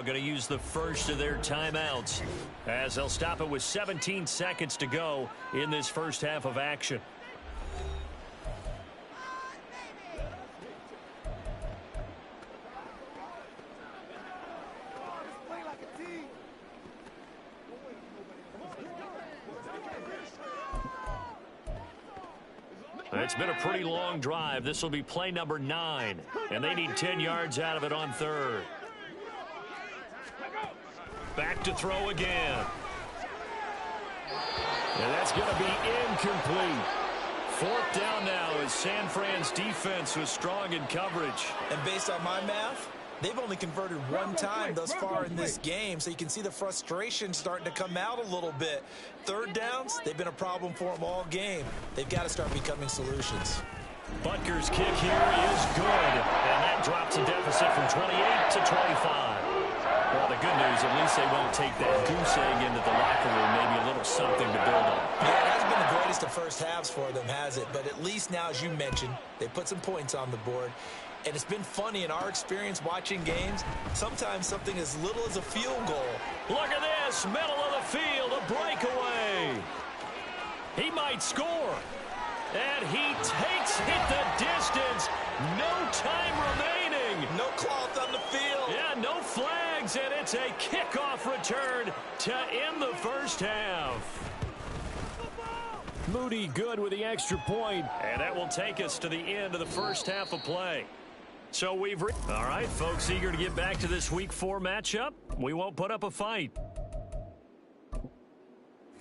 now going to use the first of their timeouts as they'll stop it with 17 seconds to go in this first half of action. It's been a pretty long drive. This will be play number 9, and they need 10 yards out of it on third. Back to throw again. And that's going to be incomplete. Fourth down now as San Fran's defense was strong in coverage. And based on my math, they've only converted one time thus far in this game, so you can see the frustration starting to come out a little bit. Third downs, they've been a problem for them all game. They've got to start becoming solutions. Butker's kick here is good, and that drops a deficit from 28 to 25. Well, the good news, at least they won't take that goose egg into the locker room, maybe a little something to build on. Yeah, it hasn't been the greatest of first halves for them, has it? But at least now, as you mentioned, they put some points on the board. And it's been funny in our experience watching games, sometimes something as little as a field goal. Look at this, middle of the field, a breakaway. He might score. And he takes it the distance. No time remaining. No cloth on the field. Yeah, no flags, and it's a kickoff return to end the first half. Moody good with the extra point, and that will take us to the end of the first half of play. So we've... All right, folks, eager to get back to this Week 4 matchup. We won't put up a fight.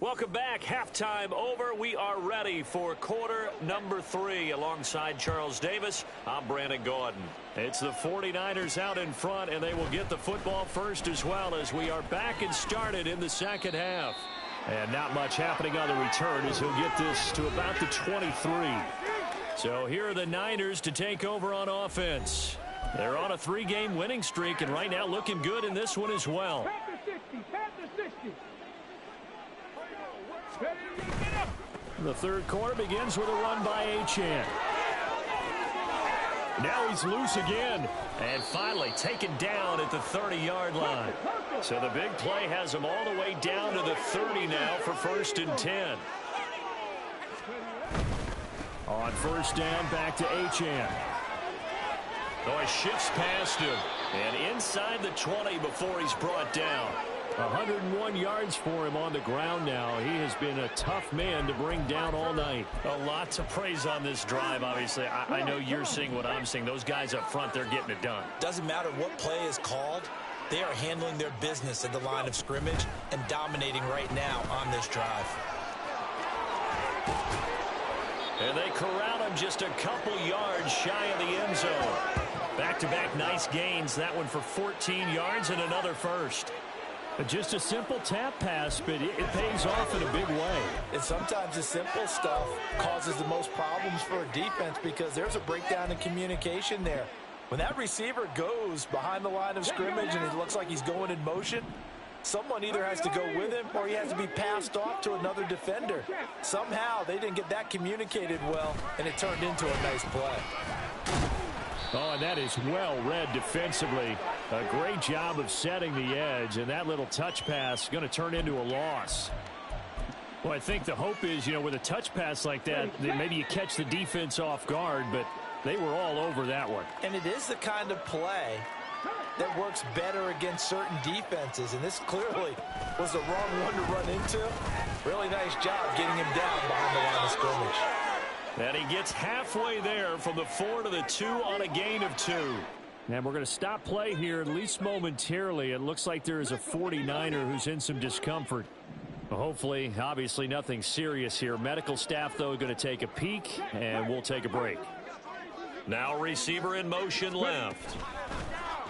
Welcome back. Halftime over. We are ready for quarter number 3. Alongside Charles Davis, I'm Brandon Gaudin. It's the 49ers out in front, and they will get the football first as well as we are back and started in the second half. And not much happening on the return as he'll get this to about the 23. So here are the Niners to take over on offense. They're on a 3-game winning streak, and right now looking good in this one as well. The third quarter begins with a run by Achane. Now he's loose again, and finally taken down at the 30-yard line. So the big play has him all the way down to the 30 now for 1st and 10. On first down, back to Achane. Oh, he shifts past him. And inside the 20 before he's brought down. 101 yards for him on the ground now. He has been a tough man to bring down all night. A lot to praise on this drive, obviously. I know you're seeing what I'm seeing. Those guys up front, they're getting it done. Doesn't matter what play is called. They are handling their business at the line of scrimmage and dominating right now on this drive. And they corral him just a couple yards shy of the end zone. Back-to-back nice gains. That one for 14 yards and another first. Just a simple tap pass, but it pays off in a big way. And sometimes the simple stuff causes the most problems for a defense because there's a breakdown in communication there. When that receiver goes behind the line of scrimmage and it looks like he's going in motion, someone either has to go with him or he has to be passed off to another defender. Somehow they didn't get that communicated well, and it turned into a nice play. Oh, and that is well read defensively. A great job of setting the edge, and that little touch pass going to turn into a loss. Well, I think the hope is, with a touch pass like that maybe you catch the defense off guard, but they were all over that one. And it is the kind of play that works better against certain defenses, and this clearly was the wrong one to run into. Really nice job getting him down behind the line of scrimmage. And he gets halfway there from the 4 to the 2 on a gain of 2. And we're going to stop play here, at least momentarily. It looks like there is a 49er who's in some discomfort. Hopefully, obviously nothing serious here. Medical staff, though, going to take a peek, and we'll take a break. Now receiver in motion left.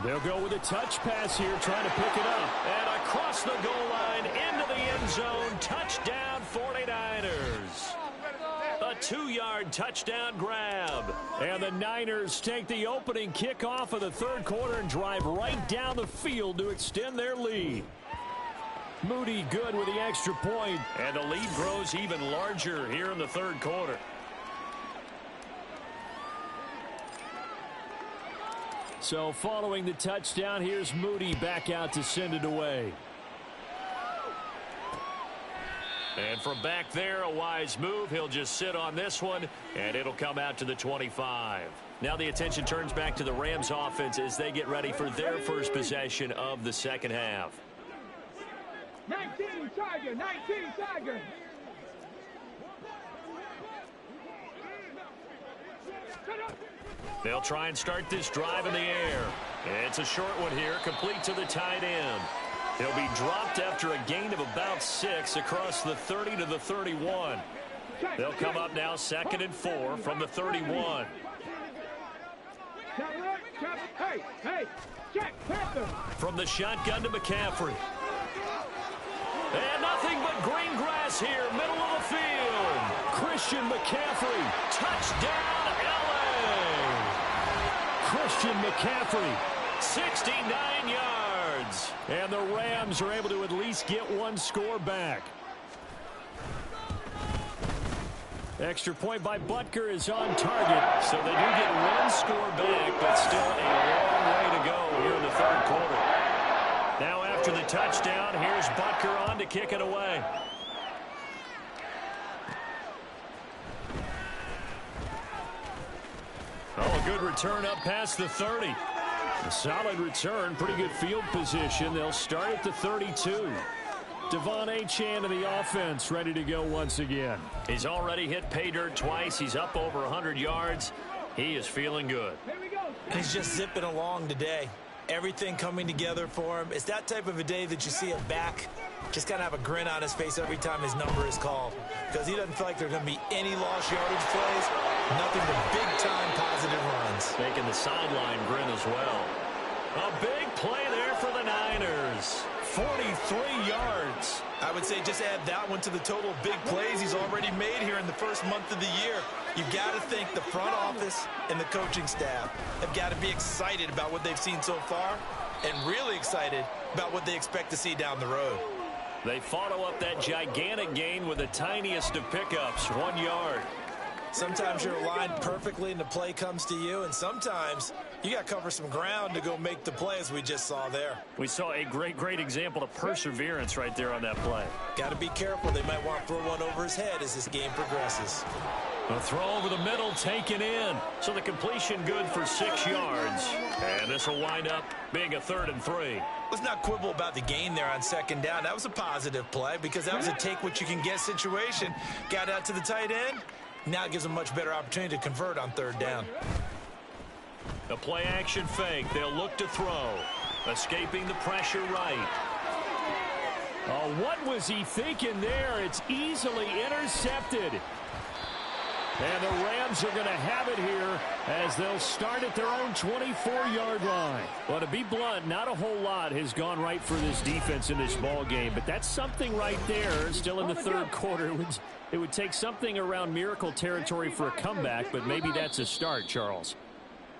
They'll go with a touch pass here, trying to pick it up. And across the goal line, into the end zone. Touchdown, 49ers. A 2-yard touchdown grab. And the Niners take the opening kickoff of the third quarter and drive right down the field to extend their lead. Moody good with the extra point, and the lead grows even larger here in the third quarter. So following the touchdown, here's Moody back out to send it away. And from back there, a wise move. He'll just sit on this one, and it'll come out to the 25. Now the attention turns back to the Rams offense as they get ready for their first possession of the second half. 19 Tiger, 19 Tiger. They'll try and start this drive in the air. It's a short one here, complete to the tight end. He'll be dropped after a gain of about 6 across the 30 to the 31. They'll come up now 2nd and 4 from the 31. From the shotgun to McCaffrey. And nothing but green grass here, middle of the field. Christian McCaffrey, touchdown LA. Christian McCaffrey, 69 yards. And the Rams are able to at least get one score back. Extra point by Butker is on target. So they do get one score back, but still a long way to go here in the third quarter. Now after the touchdown, here's Butker on to kick it away. Oh, a good return up past the 30. A solid return, pretty good field position. They'll start at the 32. Devon Achane in the offense, ready to go once again. He's already hit pay dirt twice. He's up over 100 yards. He is feeling good. He's just zipping along today. Everything coming together for him. It's that type of a day that you see him back. Just kind of have a grin on his face every time his number is called. Because he doesn't feel like there's going to be any lost yardage plays. Nothing but big-time positive runs. Making the sideline grin as well. A big play there for the Niners. 43 yards. I would say just add that one to the total big plays he's already made here in the first month of the year. You've got to think the front office and the coaching staff have got to be excited about what they've seen so far and really excited about what they expect to see down the road. They follow up that gigantic gain with the tiniest of pickups, 1 yard. Sometimes you're aligned perfectly and the play comes to you, and sometimes you got to cover some ground to go make the play, as we just saw there. We saw a great example of perseverance right there on that play. Got to be careful. They might want to throw one over his head as this game progresses. A throw over the middle taken in. So the completion good for 6 yards. And this will wind up being a 3rd and 3. Let's not quibble about the gain there on second down. That was a positive play because that was a take-what-you-can-get situation. Got out to the tight end. Now it gives them a much better opportunity to convert on 3rd down. The play-action fake. They'll look to throw. Escaping the pressure right. Oh, what was he thinking there? It's easily intercepted. And the Rams are going to have it here as they'll start at their own 24-yard line. Well, to be blunt, not a whole lot has gone right for this defense in this ball game, but that's something right there. Still in the third quarter. It would take something around miracle territory for a comeback, but maybe that's a start, Charles.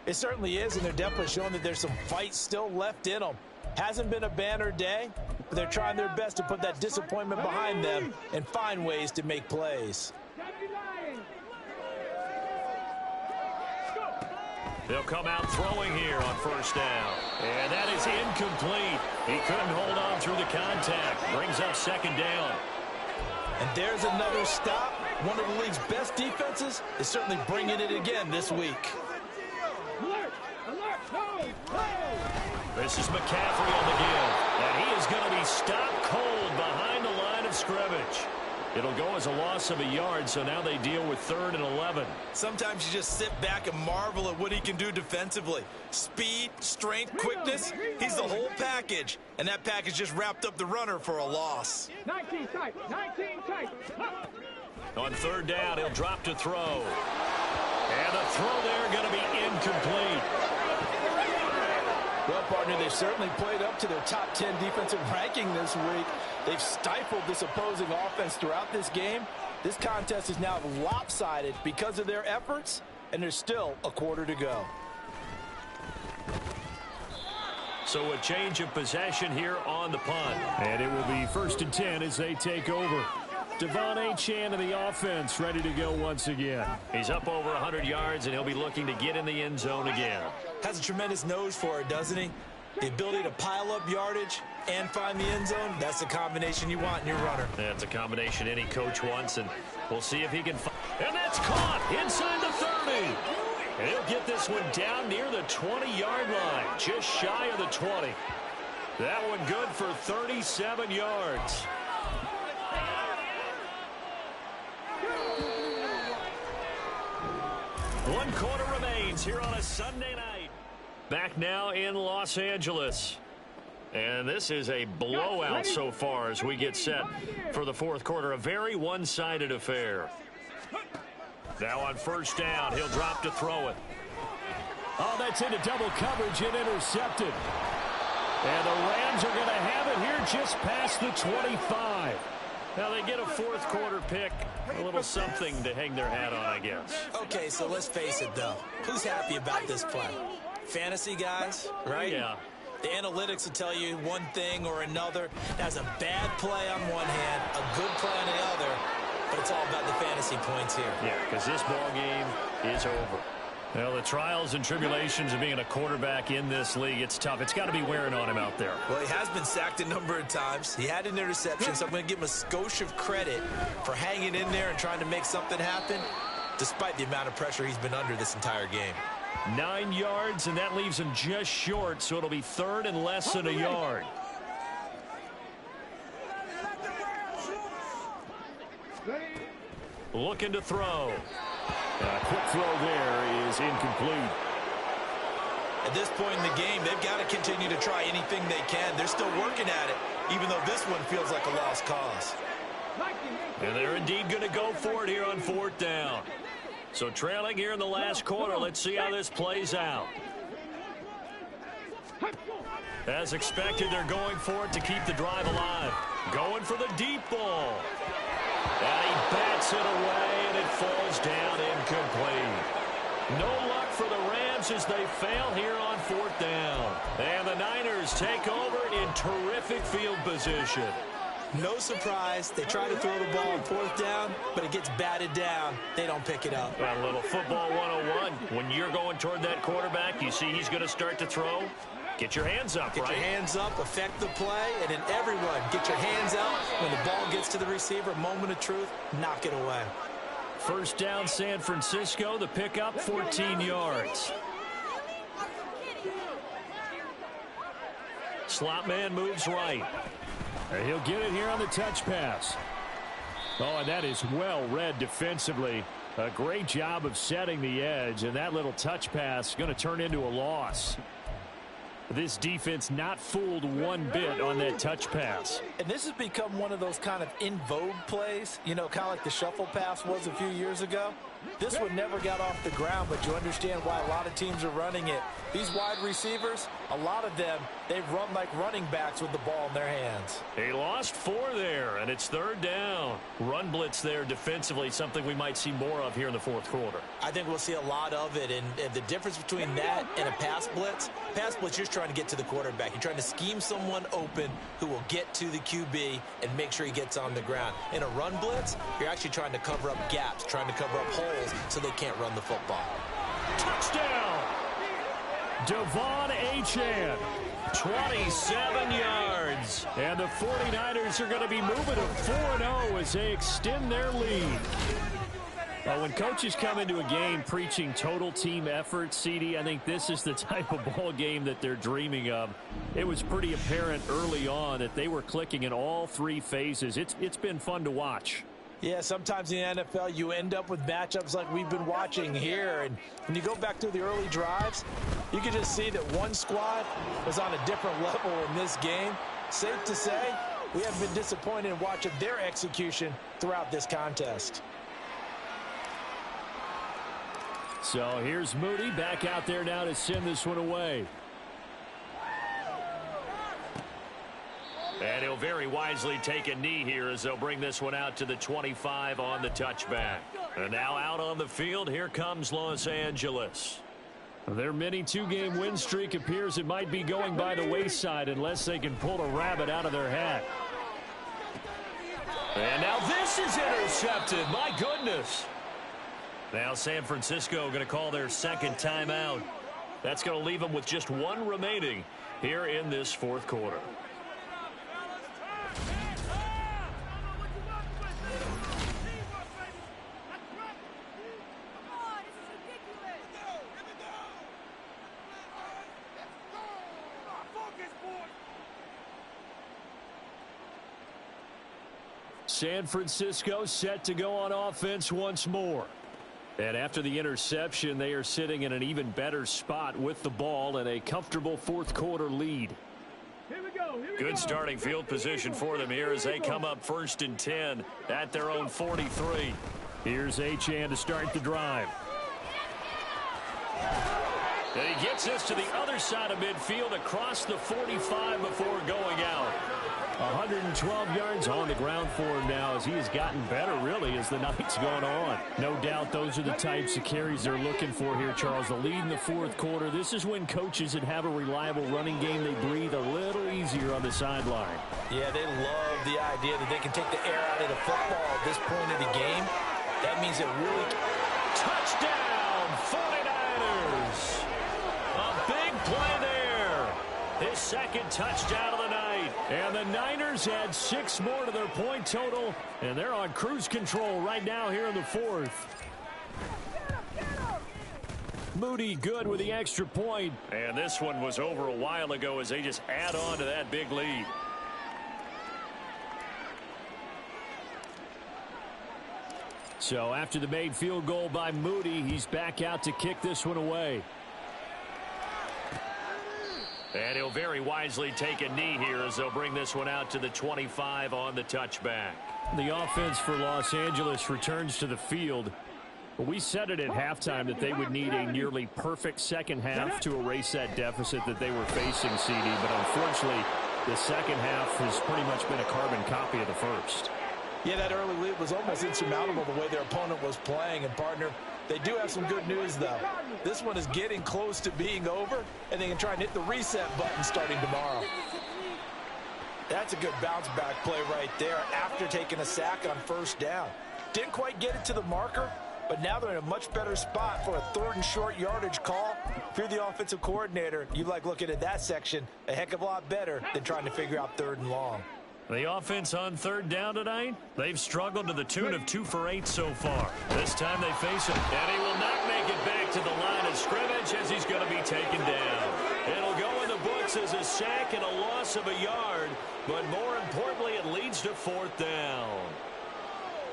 It certainly is, and they're definitely showing that there's some fight still left in them. Hasn't been a banner day, but they're trying their best to put that disappointment behind them and find ways to make plays. They'll come out throwing here on 1st down. And that is incomplete. He couldn't hold on through the contact. Brings up 2nd down. And there's another stop. One of the league's best defenses is certainly bringing it again this week. This is McCaffrey on the give. And he is going to be stopped cold behind the line of scrimmage. It'll go as a loss of a yard, so now they deal with 3rd and 11. Sometimes you just sit back and marvel at what he can do defensively. Speed, strength, quickness, he's the whole package. And that package just wrapped up the runner for a loss. 19 tight, 19 tight. On 3rd down, he'll drop to throw. And the throw there going to be incomplete. Well, partner, they've certainly played up to their top 10 defensive ranking this week. They've stifled this opposing offense throughout this game. This contest is now lopsided because of their efforts, and there's still a quarter to go. So a change of possession here on the punt. And it will be 1st and 10 as they take over. Devon Achane in the offense, ready to go once again. He's up over 100 yards, and he'll be looking to get in the end zone again. Has a tremendous nose for it, doesn't he? The ability to pile up yardage and find the end zone, that's the combination you want in your runner. That's a combination any coach wants, and we'll see if he can find. And that's caught inside the 30. And he'll get this one down near the 20-yard line, just shy of the 20. That one good for 37 yards. One quarter remains here on a Sunday night. Back now in Los Angeles. And this is a blowout so far as we get set for the fourth quarter. A very one-sided affair. Now on first down, he'll drop to throw it. Oh, that's into double coverage and intercepted. And the Rams are going to have it here just past the 25. Now they get a fourth quarter pick. A little something to hang their hat on, I guess. Okay, so let's face it, though. Who's happy about this play? Fantasy guys, right? Yeah. The analytics will tell you one thing or another. That's a bad play on one hand, a good play on the other, but it's all about the fantasy points here. Yeah, because this ball game is over. Well, the trials and tribulations of being a quarterback in this league, it's tough. It's got to be wearing on him out there. Well, he has been sacked a number of times. He had an interception, so I'm going to give him a skosh of credit for hanging in there and trying to make something happen, despite the amount of pressure he's been under this entire game. 9 yards, and that leaves him just short, so it'll be third and less than a yard. Looking to throw. Quick throw there is incomplete. At this point in the game, they've got to continue to try anything they can. They're still working at it, even though this one feels like a lost cause. And they're indeed going to go for it here on fourth down. So trailing here in the last quarter, let's see how this plays out. As expected, they're going for it to keep the drive alive. Going for the deep ball. And he bats it away, and it falls down incomplete. No luck for the Rams as they fail here on fourth down. And the Niners take over in terrific field position. No surprise. They try to throw the ball on fourth down, but it gets batted down. They don't pick it up. Well, a little football 101. When you're going toward that quarterback, you see he's going to start to throw. Get your hands up, Get right? your hands up, affect the play, and then everyone get your hands out. When the ball gets to the receiver, moment of truth, knock it away. First down, San Francisco. The pickup, 14 yards. Slot man moves right. And he'll get it here on the touch pass. Oh, and that is well read defensively. A great job of setting the edge, and that little touch pass is going to turn into a loss. This defense not fooled one bit on that touch pass. And this has become one of those kind of in vogue plays, you know, kind of like the shuffle pass was a few years ago. This one never got off the ground, but you understand why a lot of teams are running it. These wide receivers, a lot of them, they've run like running backs with the ball in their hands. He lost 4 there, and it's third down. Run blitz there defensively, something we might see more of here in the fourth quarter. I think we'll see a lot of it, and the difference between that and a pass blitz, you're just trying to get to the quarterback. You're trying to scheme someone open who will get to the QB and make sure he gets on the ground. In a run blitz, you're actually trying to cover up gaps, trying to cover up holes so they can't run the football. Touchdown! Devon Achane, 27 yards. And the 49ers are going to be moving to 4-0 as they extend their lead. When coaches come into a game preaching total team effort, CD, I think this is the type of ball game that they're dreaming of. It was pretty apparent early on that they were clicking in all 3 phases. It's been fun to watch. Yeah, sometimes in the NFL you end up with matchups like we've been watching here. And when you go back to the early drives, you can just see that one squad was on a different level in this game. Safe to say, we haven't been disappointed in watching their execution throughout this contest. So here's Moody back out there now to send this one away. And he'll very wisely take a knee here as they'll bring this one out to the 25 on the touchback. And now out on the field, here comes Los Angeles. Their mini 2-game win streak appears it might be going by the wayside unless they can pull a rabbit out of their hat. And now this is intercepted. My goodness. Now San Francisco going to call their second timeout. That's going to leave them with just one remaining here in this fourth quarter. San Francisco set to go on offense once more. And after the interception, they are sitting in an even better spot with the ball and a comfortable fourth quarter lead. Good starting field position for them here as they come up 1st and 10 at their own 43. Here's Achane to start the drive. And he gets this to the other side of midfield across the 45 before going out. 112 yards on the ground for him now as he has gotten better, really, as the night's gone on. No doubt those are the types of carries they're looking for here, Charles. The lead in the fourth quarter. This is when coaches that have a reliable running game, they breathe a little easier on the sideline. Yeah, they love the idea that they can take the air out of the football at this point of the game. That means it really... Touchdown, 49ers! A big play there. His second touchdown of the night. And the Niners add 6 more to their point total, and they're on cruise control right now here in the fourth. Moody good with the extra point. And this one was over a while ago as they just add on to that big lead. So after the made field goal by Moody, he's back out to kick this one away. And he'll very wisely take a knee here as they'll bring this one out to the 25 on the touchback. The offense for Los Angeles returns to the field. We said it at halftime that they would need a nearly perfect second half to erase that deficit that they were facing, CD. But unfortunately, the second half has pretty much been a carbon copy of the first. Yeah, that early lead was almost insurmountable the way their opponent was playing. And, partner, they do have some good news, though. This one is getting close to being over, and they can try and hit the reset button starting tomorrow. That's a good bounce-back play right there after taking a sack on first down. Didn't quite get it to the marker, but now they're in a much better spot for a 3rd and short yardage call. If you're the offensive coordinator, you like looking at that section a heck of a lot better than trying to figure out 3rd and long. The offense on 3rd down tonight, they've struggled to the tune of 2 for 8 so far. This time they face him, and he will not make it back to the line of scrimmage as he's going to be taken down. It'll go in the books as a sack and a loss of a yard, but more importantly, it leads to 4th down.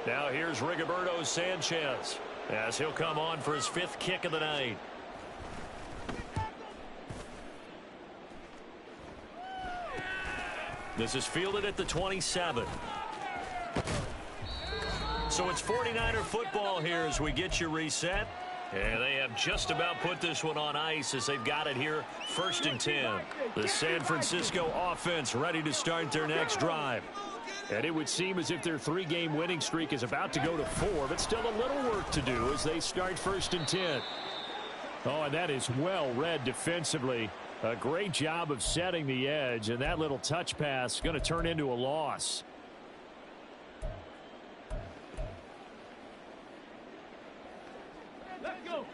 Now here's Rigoberto Sanchez as he'll come on for his 5th kick of the night. This is fielded at the 27. So it's 49er football here as we get you reset. And they have just about put this one on ice as they've got it here 1st and 10. The San Francisco offense ready to start their next drive. And it would seem as if their 3-game winning streak is about to go to 4, but still a little work to do as they start 1st and 10. Oh, and that is well read defensively. A great job of setting the edge, and that little touch pass is going to turn into a loss.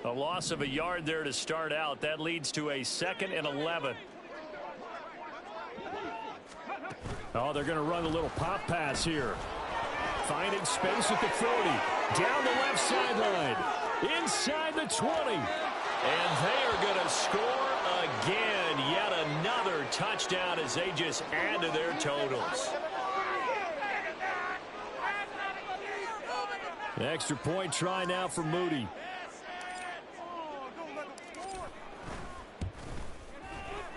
A loss of a yard there to start out. That leads to a 2nd and 11. Oh, they're going to run a little pop pass here. Finding space at the 40. Down the left sideline. Inside the 20. And they are going to score again. Yet another touchdown as they just add to their totals. The extra point try now for Moody.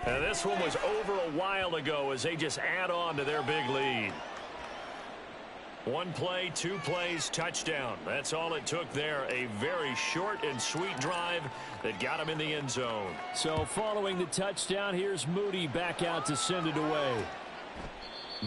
And this one was over a while ago as they just add on to their big lead. 1 play, 2 plays, touchdown. That's all it took there. A very short and sweet drive that got him in the end zone. So following the touchdown, here's Moody back out to send it away.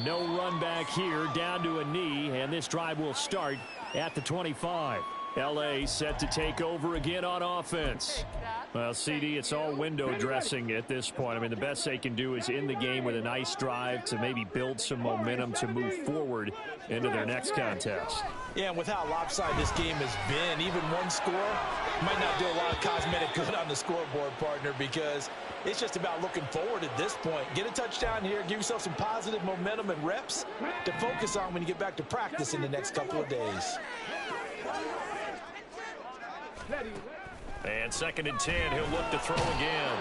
No run back here, down to a knee, and this drive will start at the 25. L.A. set to take over again on offense. Well, CD, it's all window dressing at this point. I mean, the best they can do is in the game with a nice drive to maybe build some momentum to move forward into their next contest. Yeah, and with how lopsided this game has been, even one score might not do a lot of cosmetic good on the scoreboard, partner, because it's just about looking forward at this point. Get a touchdown here, give yourself some positive momentum and reps to focus on when you get back to practice in the next couple of days. And 2nd and 10, he'll look to throw again.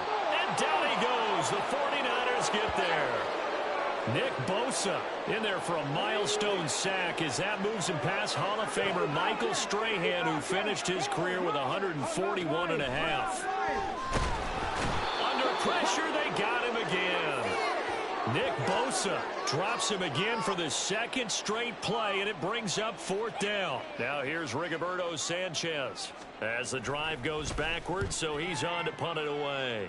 And down he goes. The 49ers get there. Nick Bosa in there for a milestone sack as that moves him past Hall of Famer Michael Strahan, who finished his career with 141 and a half. Under pressure, they got him again. Nick Bosa drops him again for the 2nd straight play, and it brings up 4th down. Now here's Rigoberto Sanchez as the drive goes backwards, so he's on to punt it away.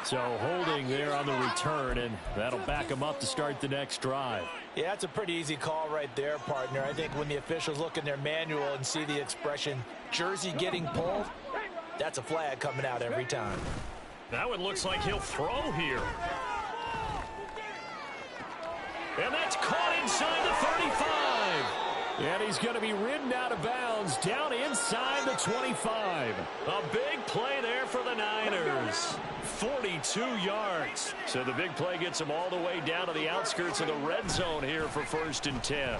So holding there on the return, and that'll back him up to start the next drive. Yeah, that's a pretty easy call right there, partner. I think when the officials look in their manual and see the expression jersey getting pulled, that's a flag coming out every time. Now it looks like he'll throw here. And that's caught inside the 35. And he's going to be ridden out of bounds down inside the 25. A big play there for the Niners. 42 yards. So the big play gets him all the way down to the outskirts of the red zone here for 1st and 10.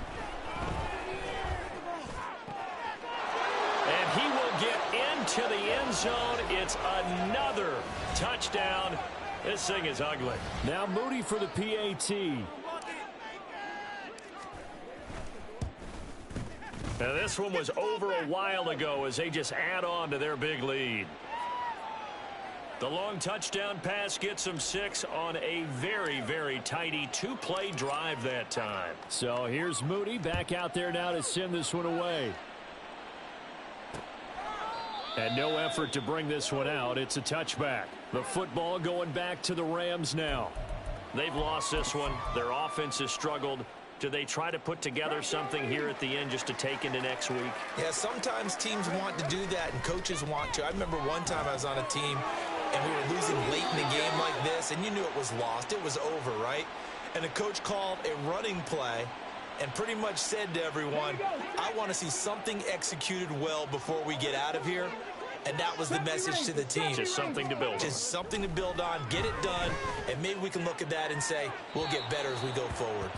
And he will get into the end zone. It's another touchdown. This thing is ugly. Now Moody for the PAT. Now this one was over a while ago as they just add on to their big lead. The long touchdown pass gets them 6 on a very, very tidy 2-play drive that time. So here's Moody back out there now to send this one away. And no effort to bring this one out. It's a touchback. The football going back to the Rams now. They've lost this one. Their offense has struggled. Do they try to put together something here at the end just to take into next week? Yeah, sometimes teams want to do that and coaches want to. I remember one time I was on a team and we were losing late in the game like this, and you knew it was lost. It was over, right? And the coach called a running play and pretty much said to everyone, I want to see something executed well before we get out of here. And that was the message to the team. Just something to build on. Just something to build on, get it done, and maybe we can look at that and say, we'll get better as we go forward.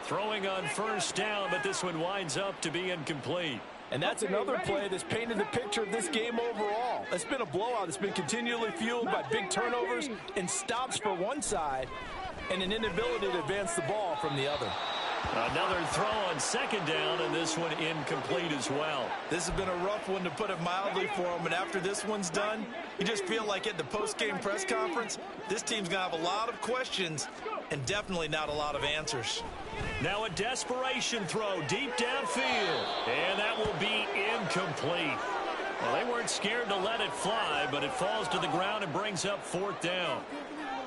Throwing on 1st down, but this one winds up to be incomplete. And that's another play that's painted the picture of this game overall. It's been a blowout. It's been continually fueled by big turnovers and stops for one side and an inability to advance the ball from the other. Another throw on 2nd down, and this one incomplete as well. This has been a rough one, to put it mildly, for him. And after this one's done, you just feel like at the post-game press conference, this team's going to have a lot of questions and definitely not a lot of answers. Now a desperation throw deep downfield, and that will be incomplete. Well, they weren't scared to let it fly, but it falls to the ground and brings up 4th down.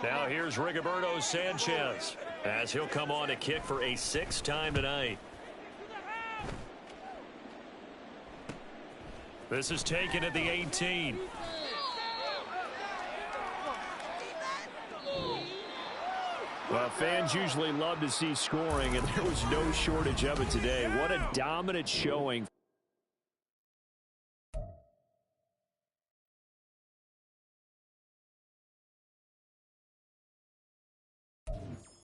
Now here's Rigoberto Sanchez as he'll come on to kick for a 6th time tonight. This is taken at the 18. Well, fans usually love to see scoring, and there was no shortage of it today. What a dominant showing.